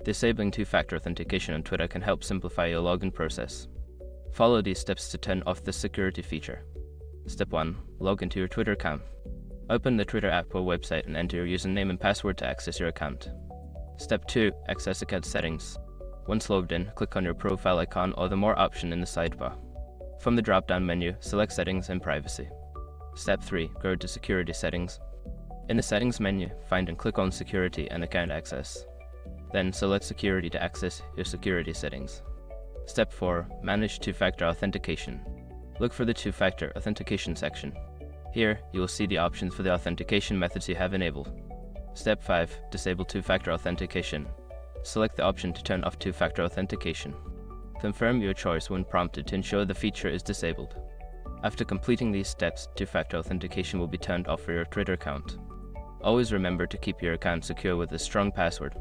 Disabling two-factor authentication on Twitter can help simplify your login process. Follow these steps to turn off the security feature. Step 1. Log into your Twitter account. Open the Twitter app or website and enter your username and password to access your account. Step 2. Access account settings. Once logged in, click on your profile icon or the More option in the sidebar. From the drop-down menu, select Settings and Privacy. Step 3. Go to Security Settings. In the Settings menu, find and click on Security and Account Access. Then select Security to access your security settings. Step 4. Manage two-factor authentication. Look for the two-factor authentication section. Here, you will see the options for the authentication methods you have enabled. Step 5. Disable two-factor authentication. Select the option to turn off two-factor authentication. Confirm your choice when prompted to ensure the feature is disabled. After completing these steps, two-factor authentication will be turned off for your Twitter account. Always remember to keep your account secure with a strong password.